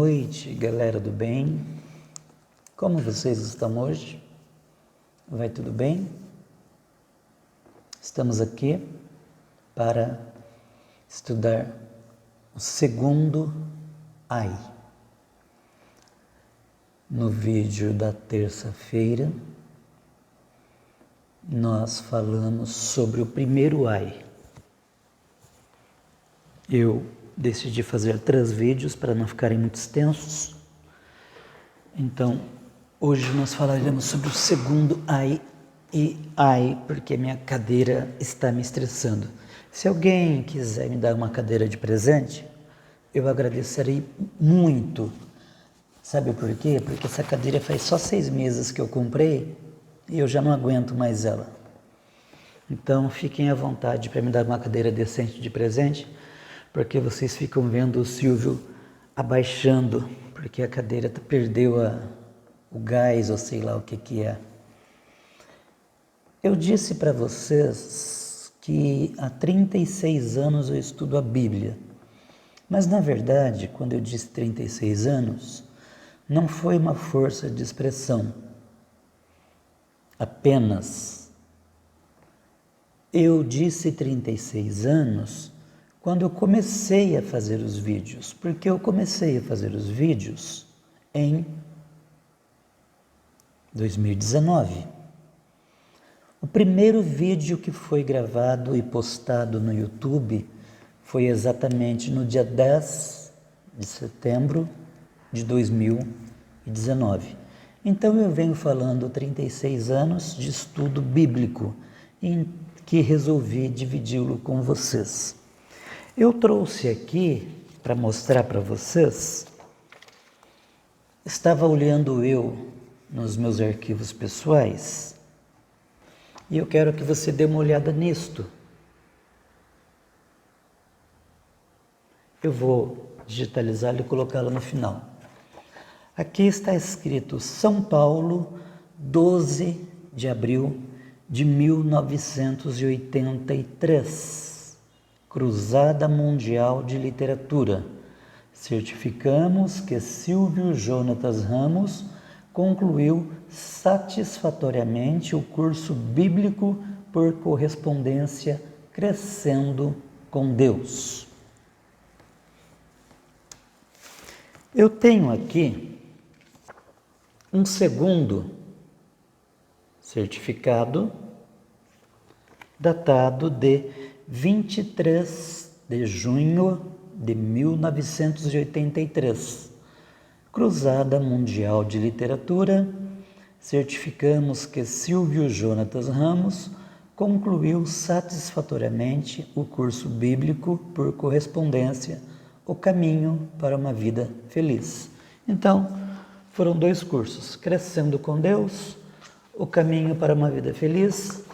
noite, galera do bem. Como vocês estão hoje? Vai tudo bem? Estamos aqui para estudar o segundo AI. No vídeo da terça-feira, nós falamos sobre o primeiro AI. Eu decidi fazer 3 vídeos para não ficarem muito extensos. Então, hoje nós falaremos sobre o segundo AI porque minha cadeira está me estressando. Se alguém quiser me dar uma cadeira de presente, eu agradecerei muito. Sabe por quê? Porque essa cadeira faz só 6 meses que eu comprei e eu já não aguento mais ela. Então, fiquem à vontade para me dar uma cadeira decente de presente, porque vocês ficam vendo o Silvio abaixando, porque a cadeira perdeu o gás, ou sei lá o que é. Eu disse para vocês que há 36 anos eu estudo a Bíblia, mas na verdade, quando eu disse 36 anos, não foi uma força de expressão, apenas. Eu disse 36 anos quando eu comecei a fazer os vídeos, porque eu comecei a fazer os vídeos em 2019. O primeiro vídeo que foi gravado e postado no YouTube foi exatamente no dia 10 de setembro de 2019. Então eu venho falando 36 anos de estudo bíblico, em que resolvi dividi-lo com vocês. Eu trouxe aqui para mostrar para vocês, estava olhando eu nos meus arquivos pessoais e eu quero que você dê uma olhada nisto. Eu vou digitalizá-lo e colocá-lo no final. Aqui está escrito São Paulo, 12 de abril de 1983. Cruzada Mundial de Literatura. Certificamos que Silvio Jonatas Ramos concluiu satisfatoriamente o curso bíblico por correspondência Crescendo com Deus. Eu tenho aqui um segundo certificado datado de 23 de junho de 1983. Cruzada Mundial de Literatura, certificamos que Silvio Jonatas Ramos concluiu satisfatoriamente o curso bíblico por correspondência, O Caminho para uma Vida Feliz. Então, foram 2 cursos, Crescendo com Deus, O Caminho para uma Vida Feliz.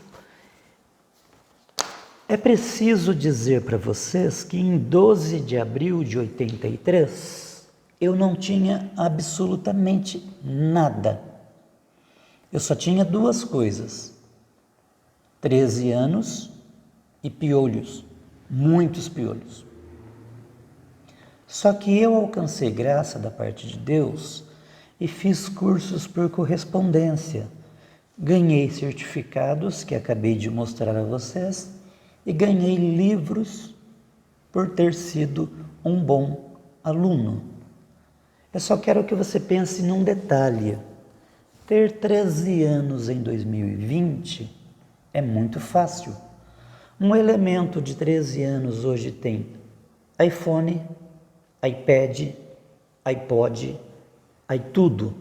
É preciso dizer para vocês que em 12 de abril de 83, eu não tinha absolutamente nada. Eu só tinha 2 coisas, 13 anos e piolhos, muitos piolhos. Só que eu alcancei graça da parte de Deus e fiz cursos por correspondência. Ganhei certificados que acabei de mostrar a vocês e ganhei livros por ter sido um bom aluno. Eu só quero que você pense num detalhe. Ter 13 anos em 2020 é muito fácil. Um elemento de 13 anos hoje tem iPhone, iPad, iPod, tudo.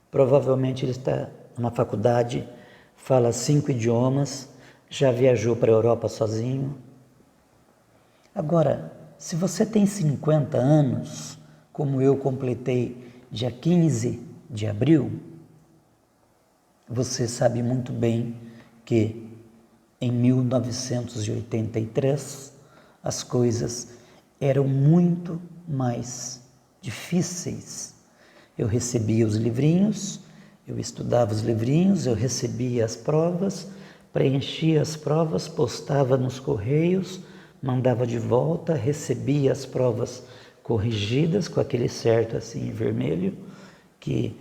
Provavelmente ele está na faculdade, fala 5 idiomas, já viajou para a Europa sozinho. Agora, se você tem 50 anos, como eu completei dia 15 de abril, você sabe muito bem que em 1983 as coisas eram muito mais difíceis. Eu recebia os livrinhos, eu estudava os livrinhos, eu recebia as provas, preenchia as provas, postava nos correios, mandava de volta, recebia as provas corrigidas com aquele certo assim vermelho, que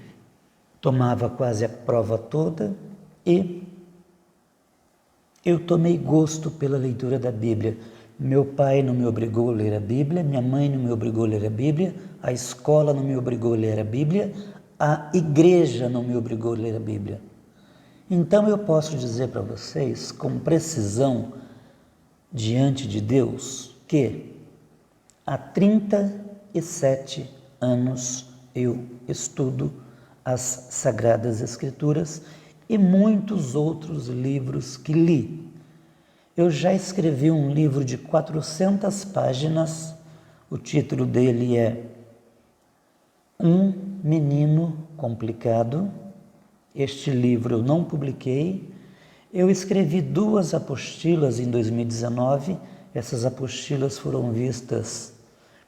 tomava quase a prova toda, e eu tomei gosto pela leitura da Bíblia. Meu pai não me obrigou a ler a Bíblia, minha mãe não me obrigou a ler a Bíblia, a escola não me obrigou a ler a Bíblia, a igreja não me obrigou a ler a Bíblia. Então eu posso dizer para vocês, com precisão, diante de Deus, que há 37 anos eu estudo as Sagradas Escrituras e muitos outros livros que li. Eu já escrevi um livro de 400 páginas, o título dele é Um Menino Complicado. Este livro eu não publiquei. Eu escrevi 2 apostilas em 2019, essas apostilas foram vistas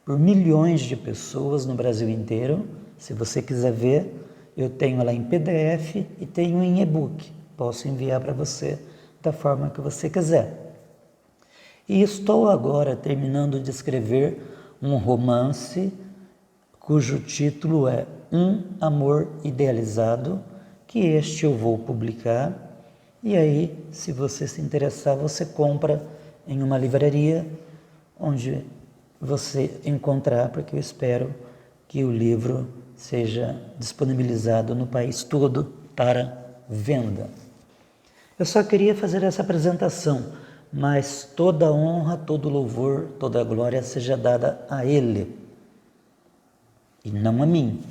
por milhões de pessoas no Brasil inteiro. Se você quiser ver, eu tenho ela em PDF e tenho em e-book. Posso enviar para você da forma que você quiser. E estou agora terminando de escrever um romance cujo título é Um Amor Idealizado, que este eu vou publicar. E aí, se você se interessar, você compra em uma livraria onde você encontrar, porque eu espero que o livro seja disponibilizado no país todo para venda. Eu só queria fazer essa apresentação, mas toda a honra, todo o louvor, toda a glória seja dada a Ele e não a mim.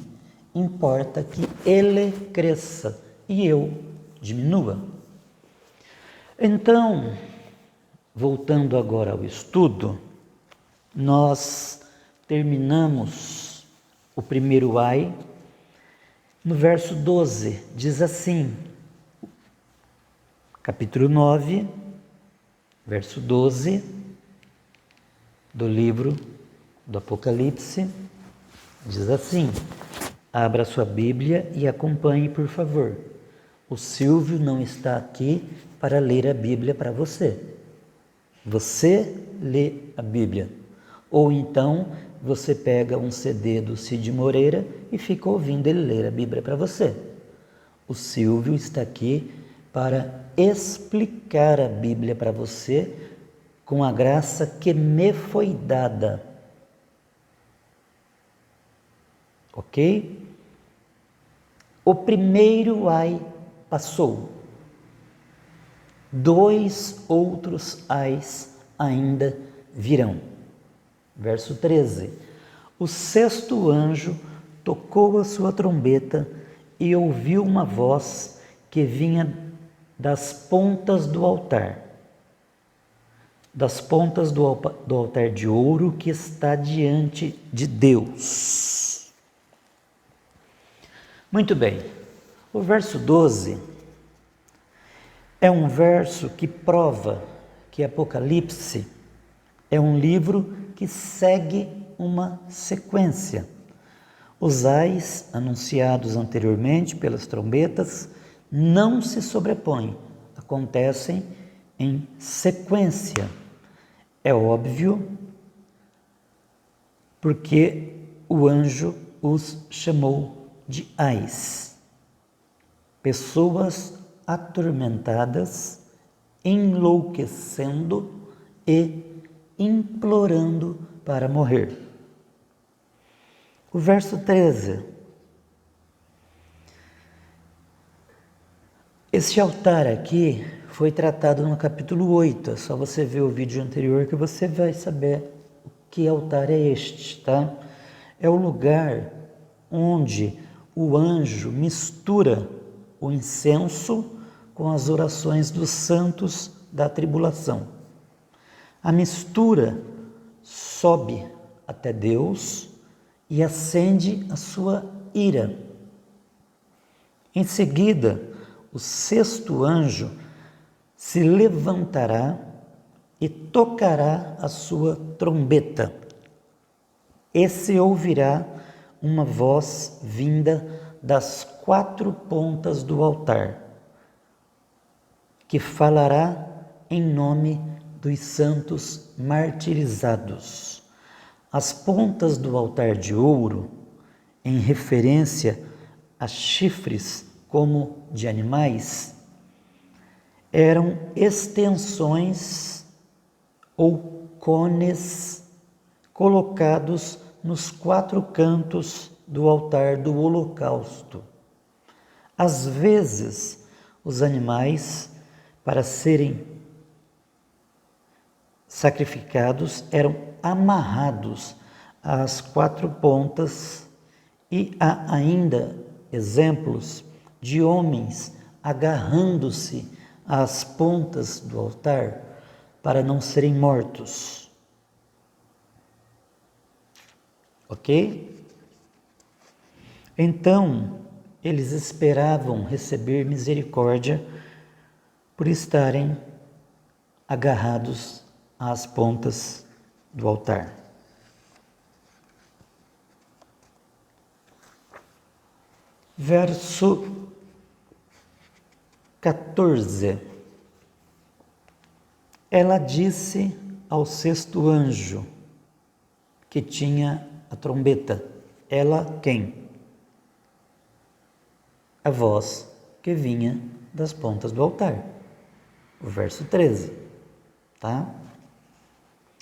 Importa que Ele cresça e eu diminua. Então, voltando agora ao estudo, nós terminamos o primeiro ai, no verso 12, diz assim, capítulo 9, verso 12, do livro do Apocalipse, diz assim, abra sua Bíblia e acompanhe, por favor. O Silvio não está aqui para ler a Bíblia para você. Você lê a Bíblia. Ou então você pega um CD do Cid Moreira e fica ouvindo ele ler a Bíblia para você. O Silvio está aqui para explicar a Bíblia para você com a graça que me foi dada. Ok? O primeiro ai passou. 2 outros ais ainda virão. Verso 13. O 6º anjo tocou a sua trombeta e ouviu uma voz que vinha das pontas do altar. Das pontas do altar de ouro que está diante de Deus. Muito bem. O verso 12 é um verso que prova que Apocalipse é um livro que segue uma sequência. Os ais anunciados anteriormente pelas trombetas não se sobrepõem, acontecem em sequência. É óbvio, porque o anjo os chamou de ais, pessoas atormentadas, enlouquecendo e implorando para morrer. O verso 13. Este altar aqui foi tratado no capítulo 8, é só você ver o vídeo anterior que você vai saber que altar é este, tá? É o lugar onde o anjo mistura o incenso com as orações dos santos da tribulação. A mistura sobe até Deus e acende a sua ira. Em seguida, o 6º anjo se levantará e tocará a sua trombeta. E se ouvirá uma voz vinda das 4 pontas do altar, que falará em nome dos santos martirizados. As pontas do altar de ouro, em referência a chifres como de animais, eram extensões ou cones colocados nos 4 cantos do altar do holocausto. Às vezes, os animais, para serem sacrificados, eram amarrados às 4 pontas, e há ainda exemplos de homens agarrando-se às pontas do altar para não serem mortos. Ok? Então, eles esperavam receber misericórdia por estarem agarrados às pontas do altar. Verso 14. Ela disse ao 6º anjo, que tinha a trombeta. Ela quem? A voz que vinha das pontas do altar. O verso 13, tá?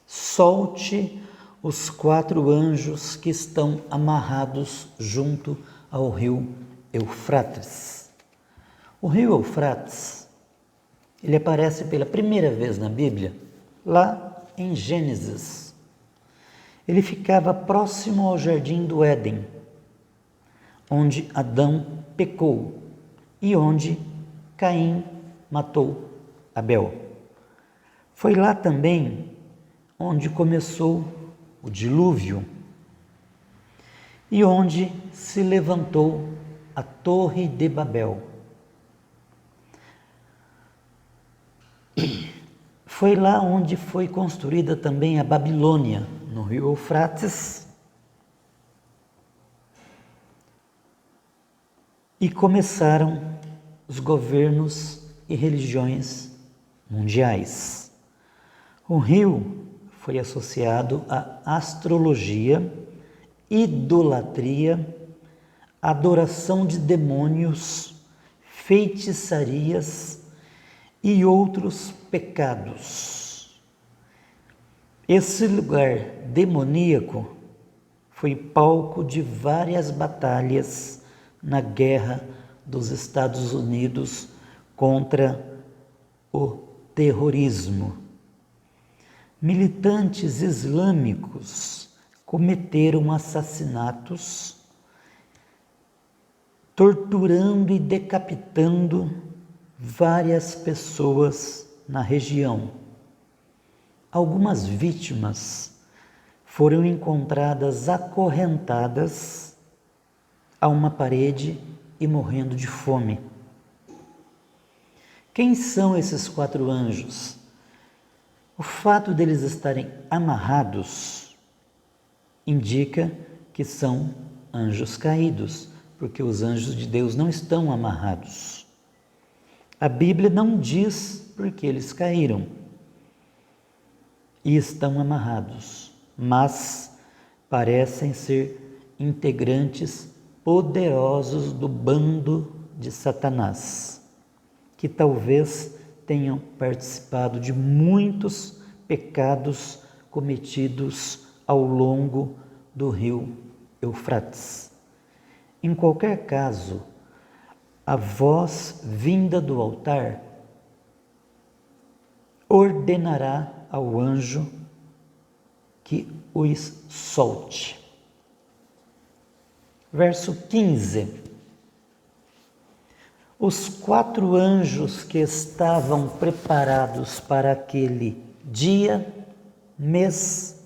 Solte os 4 anjos que estão amarrados junto ao rio Eufrates. O rio Eufrates, ele aparece pela primeira vez na Bíblia, lá em Gênesis. Ele ficava próximo ao jardim do Éden, onde Adão pecou e onde Caim matou Abel. Foi lá também onde começou o dilúvio e onde se levantou a Torre de Babel. Foi lá onde foi construída também a Babilônia, no rio Eufrates, e começaram os governos e religiões mundiais. O rio foi associado à astrologia, idolatria, adoração de demônios, feitiçarias e outros pecados. Esse lugar demoníaco foi palco de várias batalhas na guerra dos Estados Unidos contra o terrorismo. Militantes islâmicos cometeram assassinatos, torturando e decapitando várias pessoas na região. Algumas vítimas foram encontradas acorrentadas a uma parede e morrendo de fome. Quem são esses 4 anjos? O fato deles estarem amarrados indica que são anjos caídos, porque os anjos de Deus não estão amarrados. A Bíblia não diz porque eles caíram e estão amarrados, mas parecem ser integrantes poderosos do bando de Satanás, que talvez tenham participado de muitos pecados cometidos ao longo do rio Eufrates. Em qualquer caso, a voz vinda do altar ordenará ao anjo que os solte. Verso 15. Os 4 anjos que estavam preparados para aquele dia, mês,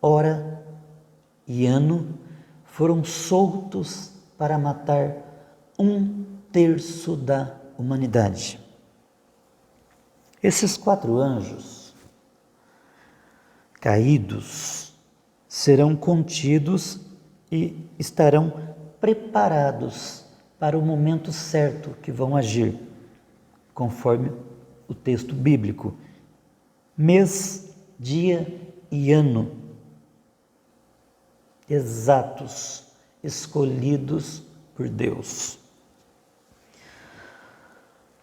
hora e ano foram soltos para matar 1/3 da humanidade. Esses 4 anjos caídos serão contidos e estarão preparados para o momento certo que vão agir, conforme o texto bíblico. Mês, dia e ano exatos, escolhidos por Deus.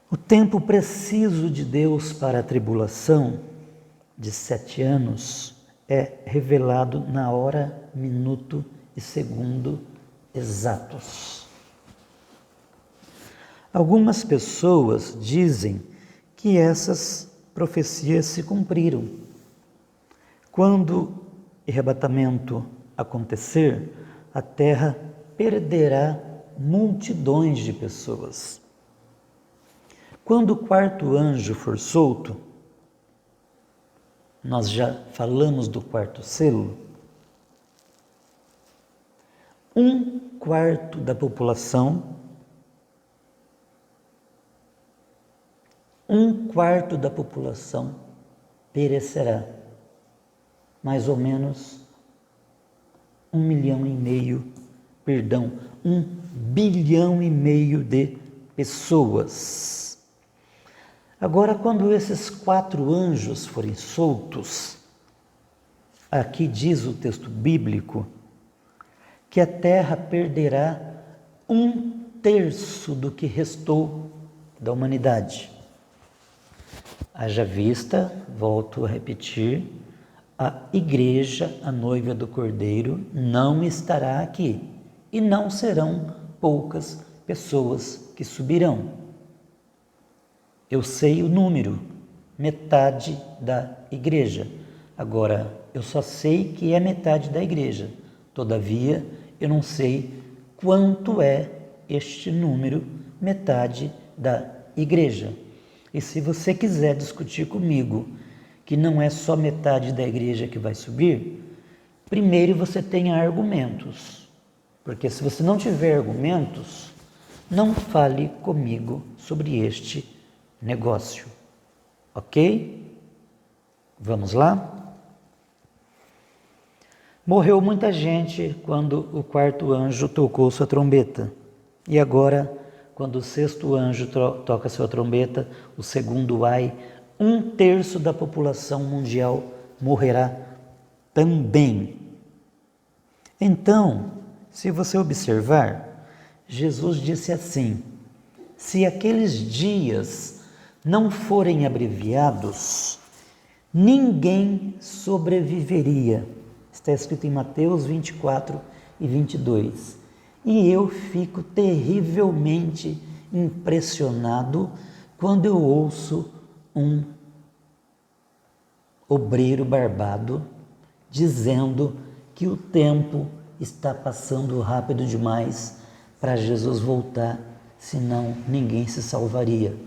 O tempo preciso de Deus para a tribulação, de 7 anos, é revelado na hora, minuto e segundo exatos. Algumas pessoas dizem que essas profecias se cumpriram. Quando o arrebatamento acontecer, a terra perderá multidões de pessoas. Quando o 4º anjo for solto, nós já falamos do 4º selo, 1/4 da população, 1/4 da população perecerá. Mais ou menos 1,5 milhão, 1,5 bilhão de pessoas. Agora, quando esses 4 anjos forem soltos, aqui diz o texto bíblico que a terra perderá 1/3 do que restou da humanidade. Haja vista, volto a repetir, a igreja, a noiva do Cordeiro, não estará aqui e não serão poucas pessoas que subirão. Eu sei o número, metade da igreja. Agora, eu só sei que é metade da igreja. Todavia, eu não sei quanto é este número, metade da igreja. E se você quiser discutir comigo que não é só metade da igreja que vai subir, primeiro você tenha argumentos. Porque se você não tiver argumentos, não fale comigo sobre este negócio. Ok? Vamos lá? Morreu muita gente quando o 4º anjo tocou sua trombeta. E agora, quando o 6º anjo toca sua trombeta, o 2º ai, 1/3 da população mundial morrerá também. Então, se você observar, Jesus disse assim: se aqueles dias não forem abreviados, ninguém sobreviveria. Está escrito em Mateus 24 e 22. E eu fico terrivelmente impressionado quando eu ouço um obreiro barbado dizendo que o tempo está passando rápido demais para Jesus voltar, senão ninguém se salvaria.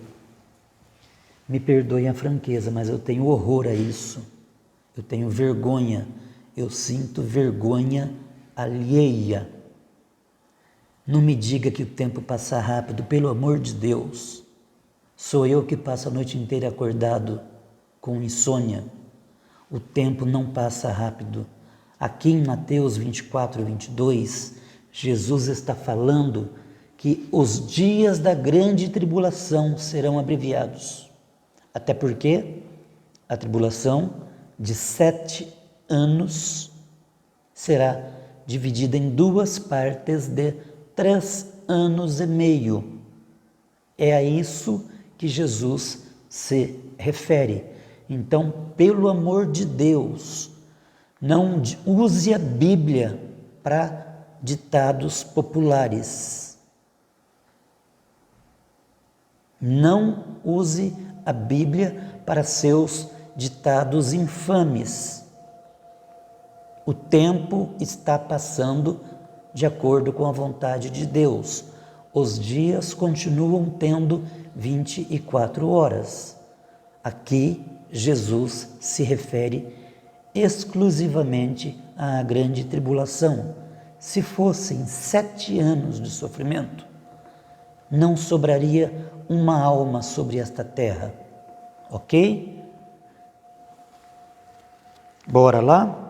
Me perdoem a franqueza, mas eu tenho horror a isso. Eu tenho vergonha, eu sinto vergonha alheia. Não me diga que o tempo passa rápido, pelo amor de Deus. Sou eu que passo a noite inteira acordado com insônia. O tempo não passa rápido. Aqui em Mateus 24 e 22, Jesus está falando que os dias da grande tribulação serão abreviados. Até porque a tribulação de 7 anos será dividida em 2 partes de 3 anos e meio. É a isso que Jesus se refere. Então, pelo amor de Deus, não use a Bíblia para ditados populares. Não use a Bíblia para seus ditados infames. O tempo está passando de acordo com a vontade de Deus. Os dias continuam tendo 24 horas. Aqui, Jesus se refere exclusivamente à grande tribulação. Se fossem 7 anos de sofrimento, não sobraria uma alma sobre esta terra. Ok? Bora lá?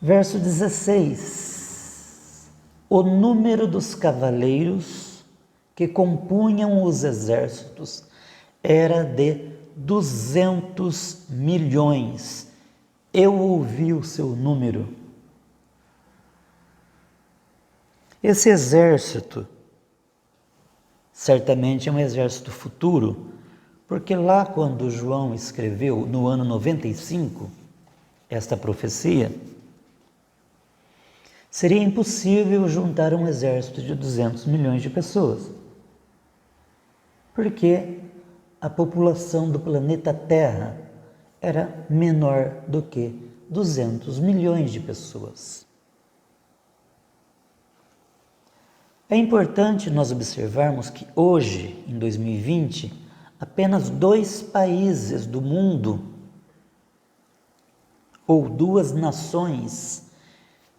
Verso 16. O número dos cavaleiros que compunham os exércitos era de 200 milhões eu ouvi o seu número. Esse exército certamente é um exército futuro, porque lá quando João escreveu, no ano 95, esta profecia, seria impossível juntar um exército de 200 milhões de pessoas, porque a população do planeta Terra era menor do que 200 milhões de pessoas. É importante nós observarmos que hoje, em 2020, apenas 2 países do mundo, ou 2 nações,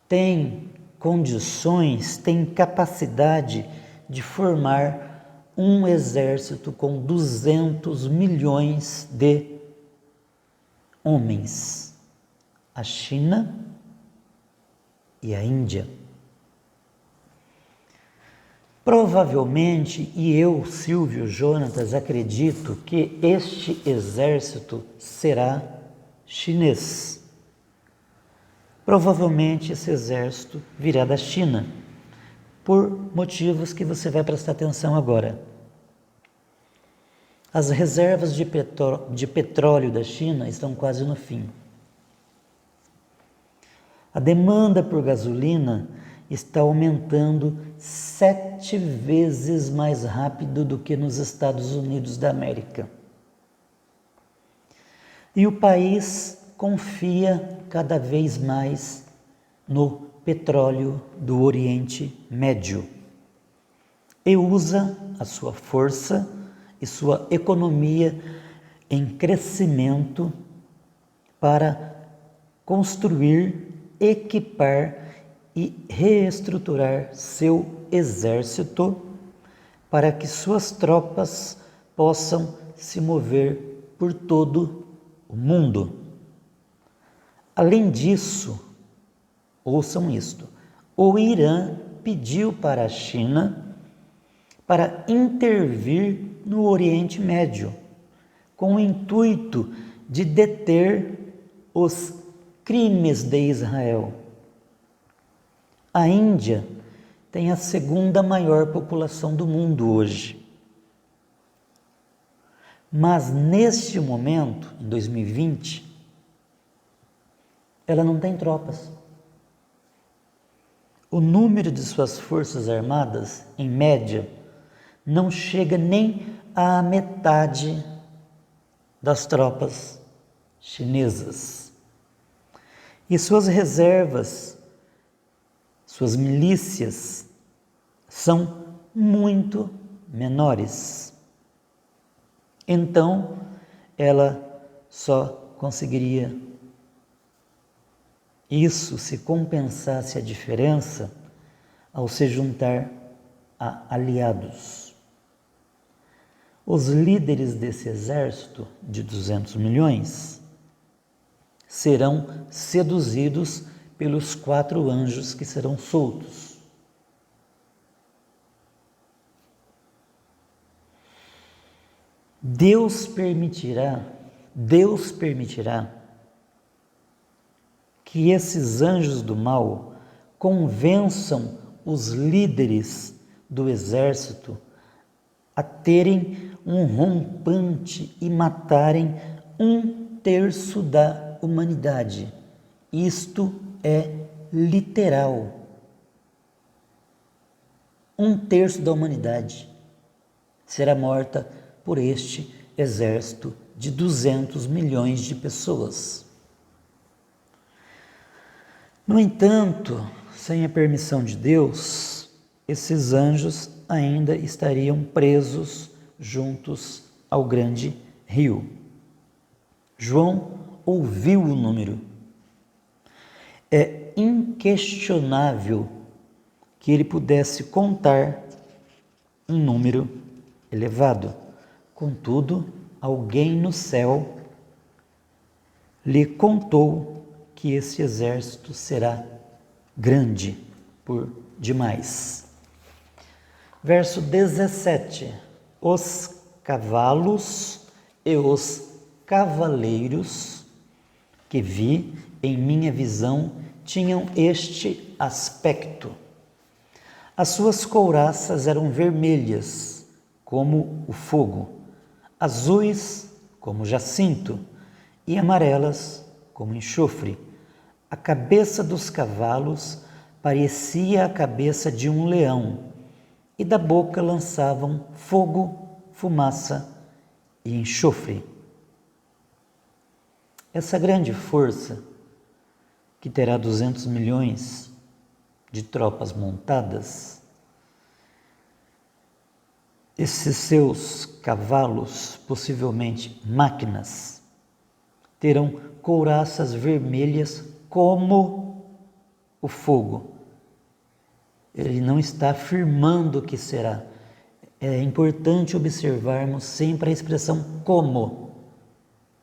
têm condições, têm capacidade de formar um exército com 200 milhões de homens: a China e a Índia. Provavelmente, e eu, Silvio Jonatas, acredito que este exército será chinês. Provavelmente esse exército virá da China, por motivos que você vai prestar atenção agora. As reservas de petróleo da China estão quase no fim. A demanda por gasolina está aumentando 7 vezes mais rápido do que nos Estados Unidos da América. E o país confia cada vez mais no petróleo do Oriente Médio e usa a sua força e sua economia em crescimento para construir, equipar e reestruturar seu exército para que suas tropas possam se mover por todo o mundo. Além disso, ouçam isto, o Irã pediu para a China para intervir no Oriente Médio, com o intuito de deter os crimes de Israel. A Índia tem a 2ª maior população do mundo hoje. Mas neste momento, em 2020, ela não tem tropas. O número de suas forças armadas, em média, não chega nem à metade das tropas chinesas. E suas reservas, suas milícias, são muito menores. Então, ela só conseguiria isso se compensasse a diferença ao se juntar a aliados. Os líderes desse exército de 200 milhões serão seduzidos pelos 4 anjos que serão soltos. Deus permitirá que esses anjos do mal convençam os líderes do exército a terem um rompante e matarem 1/3 da humanidade. Isto é literal. 1/3 da humanidade será morta por este exército de 200 milhões de pessoas. No entanto, sem a permissão de Deus, esses anjos ainda estariam presos juntos ao grande rio. João ouviu o número. É inquestionável que ele pudesse contar um número elevado. Contudo, alguém no céu lhe contou que esse exército será grande por demais. Verso 17: os cavalos e os cavaleiros que vi em minha visão, tinham este aspecto. As suas couraças eram vermelhas, como o fogo, azuis, como jacinto, e amarelas, como enxofre. A cabeça dos cavalos parecia a cabeça de um leão, e da boca lançavam fogo, fumaça e enxofre. Essa grande força, que terá 200 milhões de tropas montadas, esses seus cavalos, possivelmente máquinas, terão couraças vermelhas como o fogo. Ele não está afirmando que será. É importante observarmos sempre a expressão como,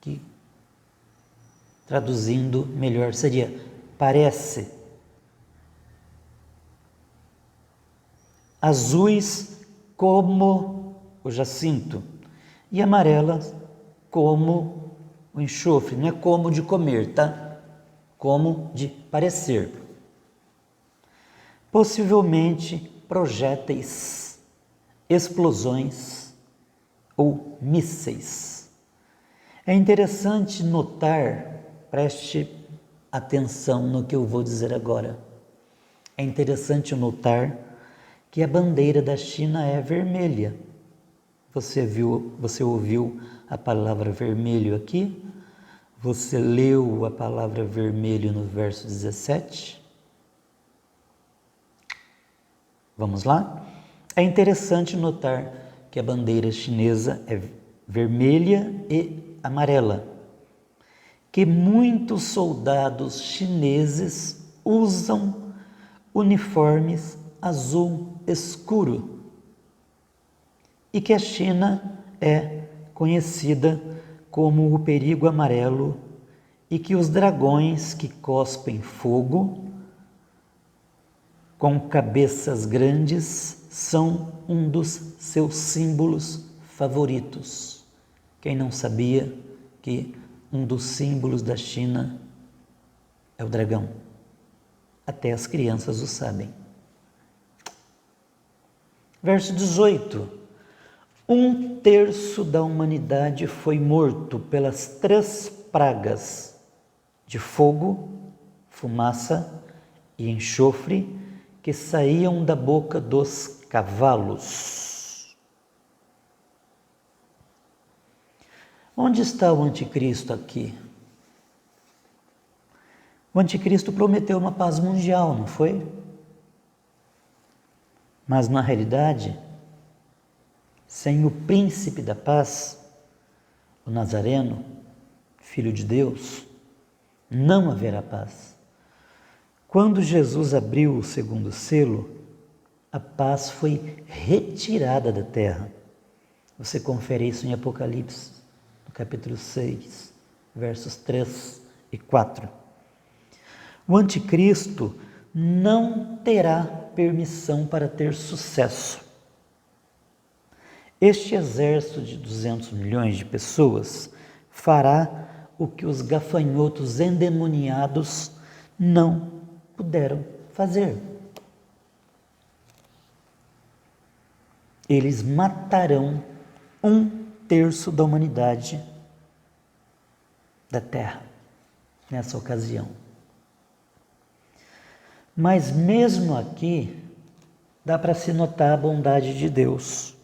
que traduzindo melhor seria parece. Azuis como o jacinto e amarelas como o enxofre. Não é como de comer, tá? Como de parecer. Possivelmente projéteis, explosões ou mísseis. É interessante notar, preste atenção no que eu vou dizer agora. É interessante notar que a bandeira da China é vermelha. Você ouviu a palavra vermelho aqui? Você leu a palavra vermelho no verso 17? Vamos lá? É interessante notar que a bandeira chinesa é vermelha e amarela, que muitos soldados chineses usam uniformes azul escuro e que a China é conhecida como o perigo amarelo e que os dragões que cospem fogo com cabeças grandes são um dos seus símbolos favoritos. Quem não sabia que um dos símbolos da China é o dragão? Até as crianças o sabem. Verso 18. 1/3 da humanidade foi morto pelas 3 pragas de fogo, fumaça e enxofre que saíam da boca dos cavalos. Onde está o anticristo aqui? O anticristo prometeu uma paz mundial, não foi? Mas na realidade, sem o príncipe da paz, o Nazareno, filho de Deus, não haverá paz. Quando Jesus abriu o 2º selo, a paz foi retirada da terra. Você confere isso em Apocalipse, no capítulo 6, versos 3 e 4. O anticristo não terá permissão para ter sucesso. Este exército de 200 milhões de pessoas fará o que os gafanhotos endemoniados não puderam fazer. Eles matarão 1/3 da humanidade da Terra nessa ocasião. Mas mesmo aqui dá para se notar a bondade de Deus.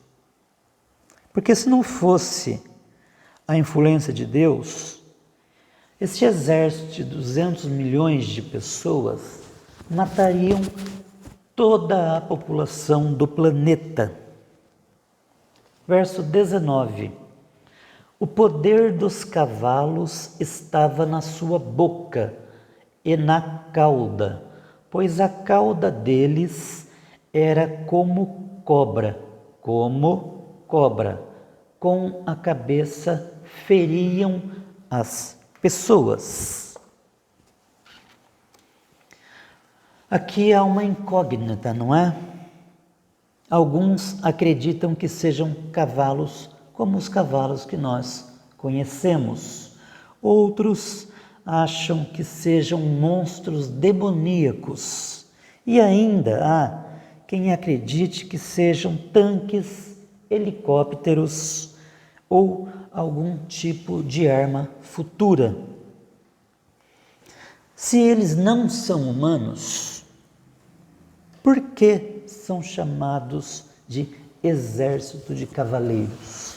Porque se não fosse a influência de Deus, esse exército de 200 milhões de pessoas matariam toda a população do planeta. Verso 19. O poder dos cavalos estava na sua boca e na cauda, pois a cauda deles era como cobra, com a cabeça feriam as pessoas. Aqui há uma incógnita, não é? Alguns acreditam que sejam cavalos como os cavalos que nós conhecemos. Outros acham que sejam monstros demoníacos. E ainda há quem acredite que sejam tanques, helicópteros ou algum tipo de arma futura. Se eles não são humanos, por que são chamados de exército de cavaleiros?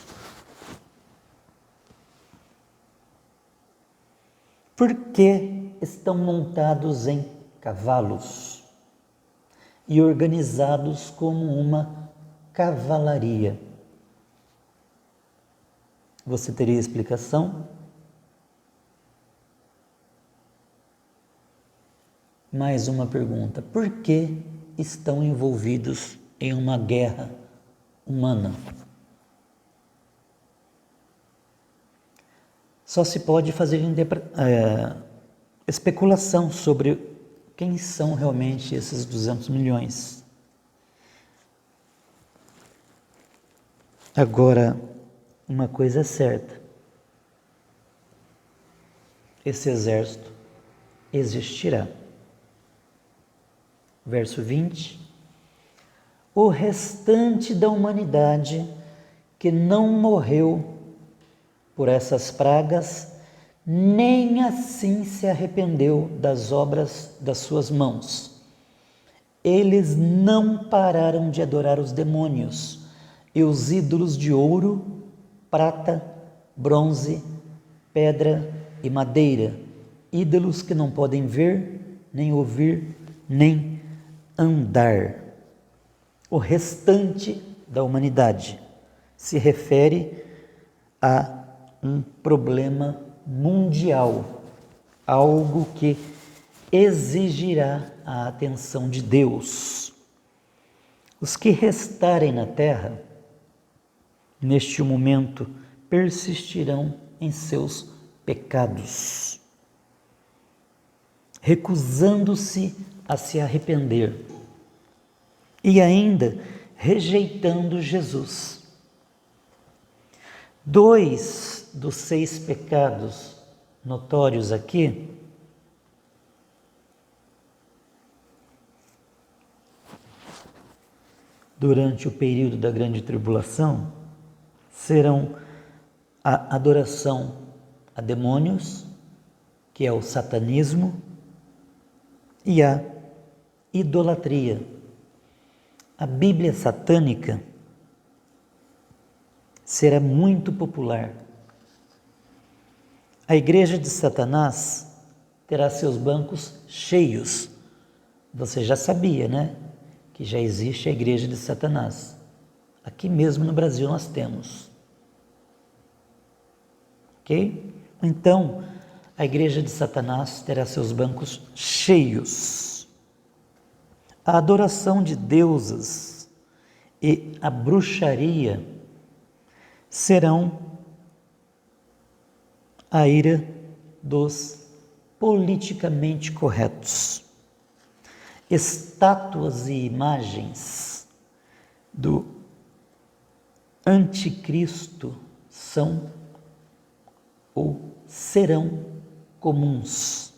Por que estão montados em cavalos e organizados como uma cavalaria? Você teria explicação? Mais uma pergunta: por que estão envolvidos em uma guerra humana? Só se pode fazer especulação sobre quem são realmente esses 200 milhões. Agora, uma coisa é certa: esse exército existirá. Verso 20: o restante da humanidade que não morreu por essas pragas, nem assim se arrependeu das obras das suas mãos. Eles não pararam de adorar os demônios e os ídolos de ouro, prata, bronze, pedra e madeira, ídolos que não podem ver, nem ouvir, nem andar. O restante da humanidade se refere a um problema mundial, algo que exigirá a atenção de Deus. Os que restarem na terra, neste momento, persistirão em seus pecados, recusando-se a se arrepender e ainda rejeitando Jesus. 2 dos 6 pecados notórios aqui durante o período da grande tribulação serão a adoração a demônios, que é o satanismo, e a idolatria. A Bíblia satânica será muito popular. A igreja de Satanás terá seus bancos cheios. Você já sabia, né? Que já existe a igreja de Satanás. Aqui mesmo no Brasil nós temos. Ok? Então, a igreja de Satanás terá seus bancos cheios. A adoração de deusas e a bruxaria serão a ira dos politicamente corretos. Estátuas e imagens do anticristo são ou serão comuns,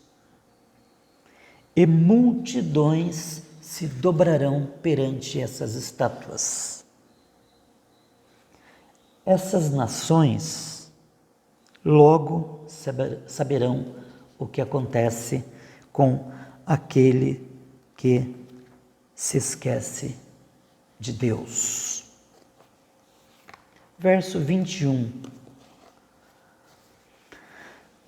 e multidões se dobrarão perante essas estátuas. Essas nações logo saberão o que acontece com aquele que se esquece de Deus. Verso 21.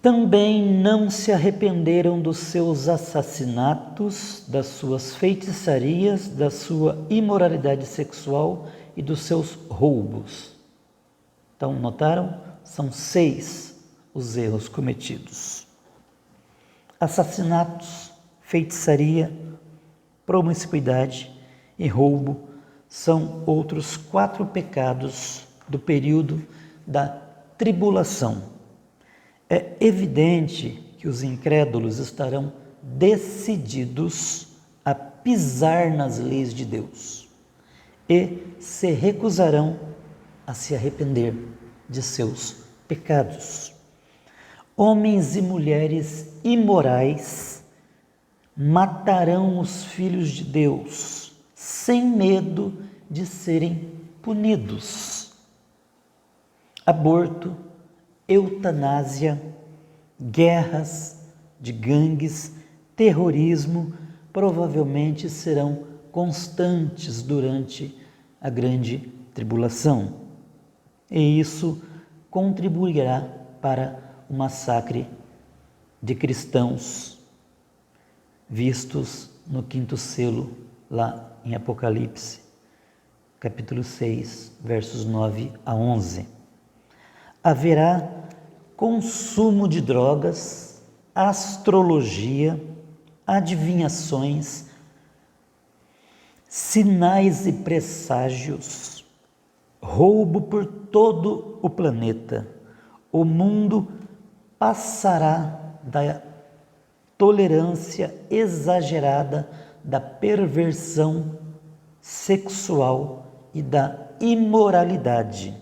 Também não se arrependeram dos seus assassinatos, das suas feitiçarias, da sua imoralidade sexual e dos seus roubos. Então, notaram? São 6 os erros cometidos: assassinatos, feitiçaria, promiscuidade e roubo são outros 4 pecados do período da tribulação. É evidente que os incrédulos estarão decididos a pisar nas leis de Deus e se recusarão a se arrepender de seus pecados. Homens e mulheres imorais matarão os filhos de Deus, sem medo de serem punidos. Aborto, eutanásia, guerras de gangues, terrorismo provavelmente serão constantes durante a grande tribulação. E isso contribuirá para o massacre de cristãos vistos no 5º selo, lá em Apocalipse, capítulo 6, versos 9 a 11. Haverá consumo de drogas, astrologia, adivinhações, sinais e presságios, roubo por todo o planeta. O mundo passará da tolerância exagerada da perversão sexual e da imoralidade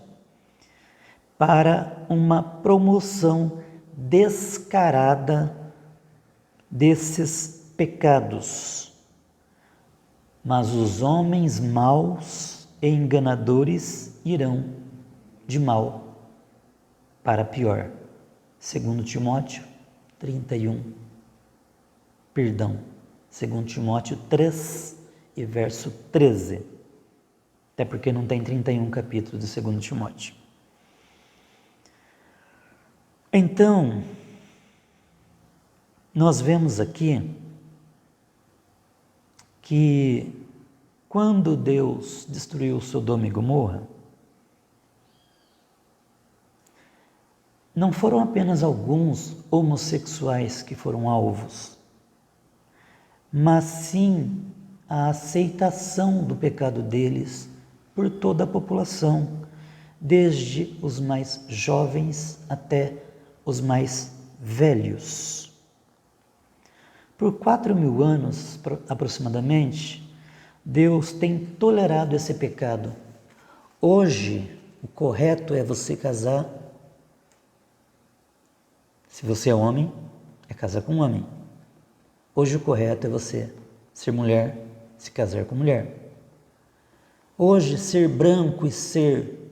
para uma promoção descarada desses pecados. Mas os homens maus e enganadores irão de mal para pior. 2 Timóteo 3 e verso 13. Até porque não tem 31 capítulos de 2 Timóteo. Então, nós vemos aqui que quando Deus destruiu Sodoma e Gomorra, não foram apenas alguns homossexuais que foram alvos, mas sim a aceitação do pecado deles por toda a população, desde os mais jovens até os mais velhos. Por 4.000 anos, aproximadamente, Deus tem tolerado esse pecado. Hoje, o correto é você casar. Se você é homem, é casar com um homem. Hoje o correto é você ser mulher, se casar com mulher. Hoje ser branco e ser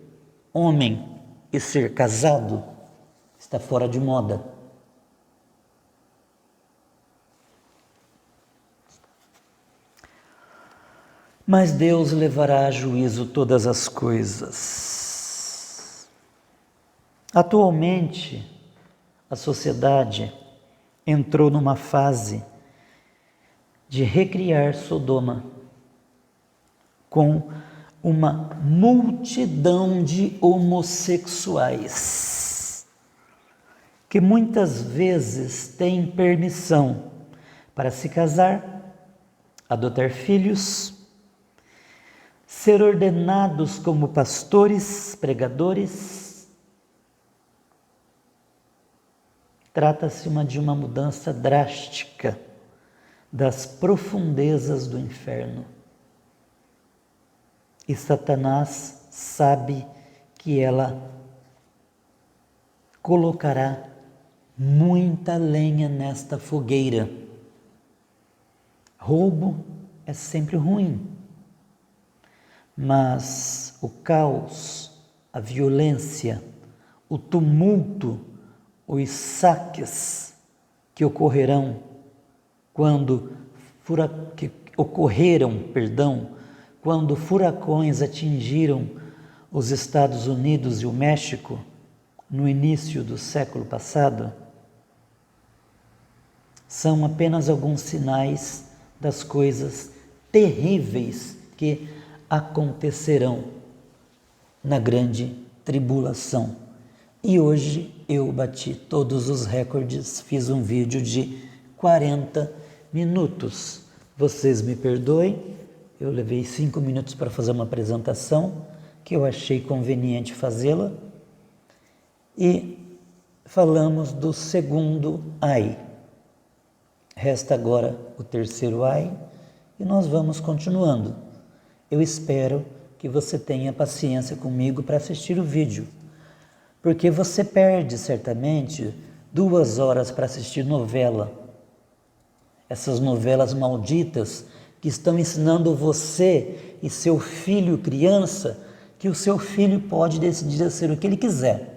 homem e ser casado está fora de moda. Mas Deus levará a juízo todas as coisas. Atualmente, a sociedade entrou numa fase de recriar Sodoma com uma multidão de homossexuais que muitas vezes têm permissão para se casar, adotar filhos, ser ordenados como pastores, pregadores. Trata-se de uma mudança drástica das profundezas do inferno. E Satanás sabe que ela colocará muita lenha nesta fogueira. Roubo é sempre ruim, mas o caos, a violência, o tumulto, os saques que ocorreram quando furacões atingiram os Estados Unidos e o México no início do século passado, são apenas alguns sinais das coisas terríveis que acontecerão na grande tribulação. E hoje eu bati todos os recordes, fiz um vídeo de 40 minutos. Vocês me perdoem, eu levei 5 minutos para fazer uma apresentação, que eu achei conveniente fazê-la. E falamos do segundo ai. Resta agora o terceiro ai e nós vamos continuando. Eu espero que você tenha paciência comigo para assistir o vídeo, porque você perde certamente 2 horas para assistir novela. Essas novelas malditas que estão ensinando você e seu filho, criança, que o seu filho pode decidir ser o que ele quiser.